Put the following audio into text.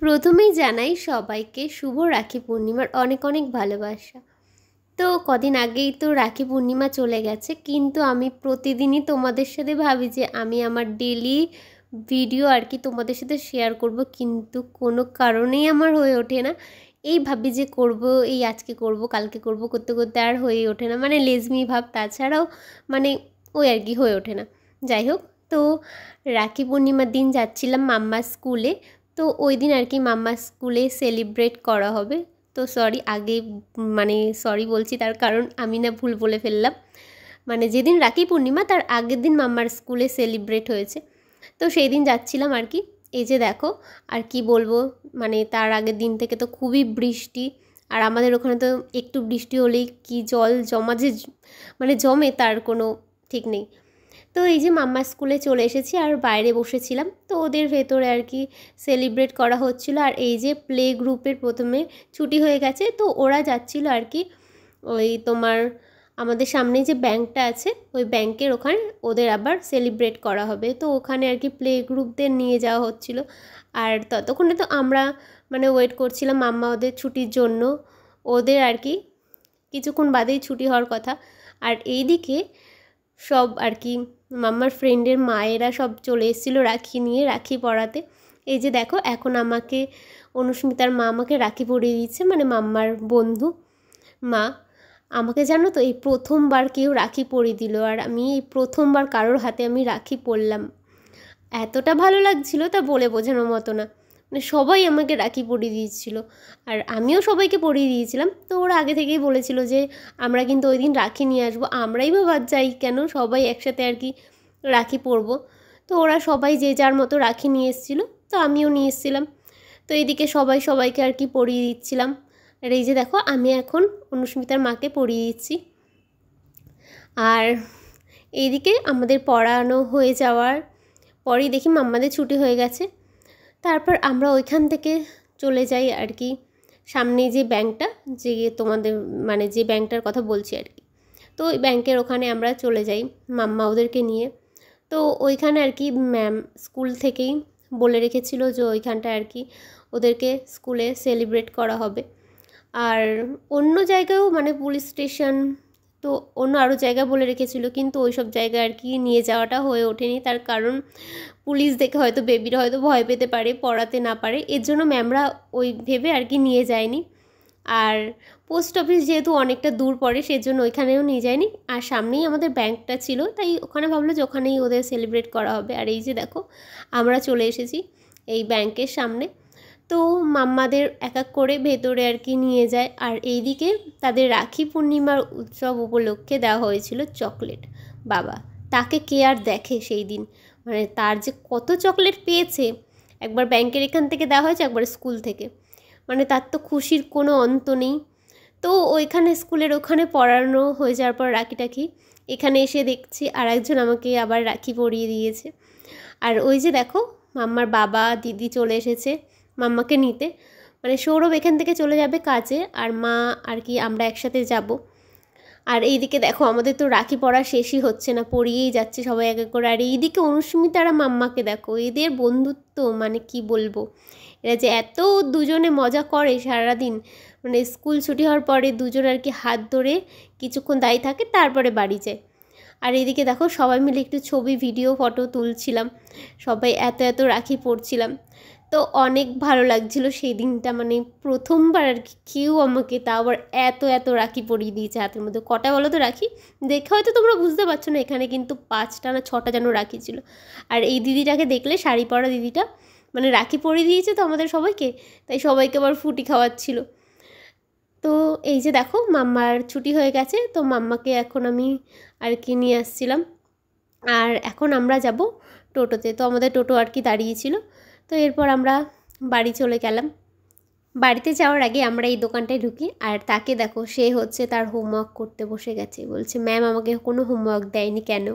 প্রথমেই জানাই সবাইকে শুভ রাখি পূর্ণিমার অনেক অনেক ভালোবাসা। তো কদিন আগেই তো রাখি পূর্ণিমা চলে গেছে, কিন্তু আমি প্রতিদিনই তোমাদের সাথে ভাবি যে আমি আমার ডেলি ভিডিও আর কি তোমাদের সাথে শেয়ার করব, কিন্তু কোনো কারণেই আমার হয়ে ওঠে না। এই ভাবি যে করব, এই আজকে করব কালকে করব করতে করতে আর হয়ে ওঠে না, মানে লেজমি ভাব, তাছাড়াও মানে ওই আর কি হয়ে ওঠে না। যাই হোক, তো রাখি পূর্ণিমার দিন যাচ্ছিলাম মাম্মার স্কুলে। তো ওই দিন আর কি মাম্মার স্কুলে সেলিব্রেট করা হবে। তো সরি আগে, মানে সরি বলছি, তার কারণ আমি না ভুল বলে ফেললাম। মানে যেদিন রাখি পূর্ণিমা তার আগের দিন মাম্মার স্কুলে সেলিব্রেট হয়েছে। তো সেই দিন যাচ্ছিলাম আর কি। এই যে দেখো, আর কি বলবো, মানে তার আগের দিন থেকে তো খুবই বৃষ্টি। আর আমাদের ওখানে তো একটু বৃষ্টি হলেই কি জল জমা যে মানে জমে, তার কোনো ঠিক নেই। তো এই যে মাম্মার স্কুলে চলে এসেছি আর বাইরে বসেছিলাম। তো ওদের ভেতরে আর কি সেলিব্রেট করা হচ্ছিলো। আর এই যে প্লে গ্রুপের প্রথমে ছুটি হয়ে গেছে, তো ওরা যাচ্ছিলো আর কি ওই তোমার আমাদের সামনে যে ব্যাংকটা আছে ওই ব্যাংকের ওখানে ওদের আবার সেলিব্রেট করা হবে। তো ওখানে আর কি প্লে গ্রুপদের নিয়ে যাওয়া হচ্ছিলো। আর ততক্ষণে তো আমরা মানে ওয়েট করছিলাম মাম্মা ওদের ছুটির জন্য। ওদের আর কি কিছুক্ষণ বাদেই ছুটি হওয়ার কথা। আর এইদিকে সব আর কি মাম্মার ফ্রেন্ডের মায়েরা সব চলে এসেছিলো রাখি নিয়ে, রাখি পরাতে। এই যে দেখো, এখন আমাকে অনুস্মিতার মা আমাকে রাখি পরিয়ে দিচ্ছে, মানে মাম্মার বন্ধু মা আমাকে। জানো তো, এই প্রথমবার কেউ রাখি পরিয়ে দিল, আর আমি এই প্রথমবার কারোর হাতে আমি রাখি পরলাম। এতটা ভালো লাগছিল তা বলে বোঝানোর মতো না। মানে সবাই আমাকে রাখি পরিয়ে দিয়েছিল, আর আমিও সবাইকে পরিয়ে দিয়েছিলাম। তো ওরা আগে থেকেই বলেছিল যে আমরা কিন্তু ওই দিন রাখি নিয়ে আসবো, আমরাই বা বাদ যাই কেন, সবাই একসাথে আর কি রাখি পরবো। তো ওরা সবাই যে যার মতো রাখি নিয়ে এসেছিলো, তো আমিও নিয়ে এসেছিলাম। তো এইদিকে সবাই সবাইকে আর কি পরিয়ে দিচ্ছিলাম। আর এই যে দেখো, আমি এখন অনুস্মিতার মাকে পরিয়ে দিচ্ছি। আর এইদিকে আমাদের পড়ানো হয়ে যাওয়ার পরেই দেখি মাম্মাদের ছুটি হয়ে গেছে। তারপর আমরা ওইখান থেকে চলে যাই আর কি সামনে যে ব্যাংকটা, যে তোমাদের মানে যে ব্যাংকটার কথা বলছি আর কি। তো ওই ব্যাংকের ওখানে আমরা চলে যাই মাম্মা ওদেরকে নিয়ে। তো ওইখানে আর কি ম্যাম স্কুল থেকেই বলে রেখেছিল যে ওইখানটা আর কি ওদেরকে স্কুলে সেলিব্রেট করা হবে। আর অন্য জায়গায়ও মানে পুলিশ স্টেশন, তো অন্য আরও জায়গা বলে রেখেছিল, কিন্তু ওই সব জায়গায় আর কি নিয়ে যাওয়াটা হয়ে ওঠেনি। তার কারণ পুলিশ দেখে হয়তো বেবিরা হয়তো ভয় পেতে পারে, পড়াতে না পারে, এর জন্য ম্যামরা ওই ভেবে আর কি নিয়ে যায়নি। আর পোস্ট অফিস যেহেতু অনেকটা দূর পড়ে, সেজন্য ওইখানেও নিয়ে যায়নি। আর সামনেই আমাদের ব্যাংকটা ছিল, তাই ওখানে ভাবলো যে ওখানেই ওদের সেলিব্রেট করা হবে। আর এই যে দেখো, আমরা চলে এসেছি এই ব্যাংকের সামনে। তো মাম্মাদের এক এক করে ভেতরে আর কি নিয়ে যায়। আর এইদিকে তাদের রাখি পূর্ণিমার উৎসব উপলক্ষে দেওয়া হয়েছিল চকলেট। বাবা, তাকে কে আর দেখে সেই দিন, মানে তার যে কত চকলেট পেয়েছে। একবার ব্যাংকের এখান থেকে দেওয়া হয়েছে, একবার স্কুল থেকে, মানে তার তো খুশির কোনো অন্ত নেই। তো ওইখানে স্কুলের ওখানে পড়ানো হয়ে যাওয়ার পর রাখি টাখি এখানে এসে দেখছি আর একজন আমাকে আবার রাখি পরিয়ে দিয়েছে। আর ওই যে দেখো, মাম্মার বাবা দিদি চলে এসেছে মাম্মাকে নিতে। মানে সৌরভ এখান থেকে চলে যাবে কাজে, আর মা আর কি আমরা একসাথে যাব। আর এইদিকে দেখো, আমাদের তো রাখি পড়া শেষই হচ্ছে না, পড়িয়েই যাচ্ছে সবাই এক এক করে। আর এইদিকে অনুস্মিতারা মাম্মাকে দেখো, এদের বন্ধুত্ব মানে কি বলবো, এরা যে এত দুজনে মজা করে সারাদিন। মানে স্কুল ছুটি হওয়ার পরে দুজন আর কি হাত ধরে কিছুক্ষণ দাঁড়িয়ে থাকে, তারপরে বাড়ি যায়। আর এদিকে দেখো, সবাই মিলে একটু ছবি ভিডিও ফটো তুলছিলাম, সবাই এত এত রাখি পড়ছিলাম। তো অনেক ভালো লাগছিল সেই দিনটা, মানে প্রথমবার আর কি কেউ আমাকে তা আবার এত এত রাখি পরিয়ে দিয়েছে হাতের মধ্যে। কটা বলো তো রাখি, দেখে হয়তো তোমরা বুঝতে পারছো না, এখানে কিন্তু 5টা না 6টা যেন রাখি ছিল। আর এই দিদিটাকে দেখলে, শাড়ি পরা দিদিটা, মানে রাখি পরিয়ে দিয়েছে তো আমাদের সবাইকে, তাই সবাইকে আবার ফুটি খাওয়াচ্ছিল। তো এই যে দেখো, মাম্মার ছুটি হয়ে গেছে, তো মাম্মাকে এখন আমি আর কি নিয়ে আসছিলাম। আর এখন আমরা যাব টোটোতে, তো আমাদের টোটো আর কি দাঁড়িয়েছিল। তো এরপর আমরা বাড়ি চলে গেলাম। বাড়িতে যাওয়ার আগে আমরা এই দোকানটায় ঢুকি, আর তাকে দেখো, সে হচ্ছে তার হোমওয়ার্ক করতে বসে গেছে। বলছে ম্যাম আমাকে কোনো হোমওয়ার্ক দেয়নি কেন।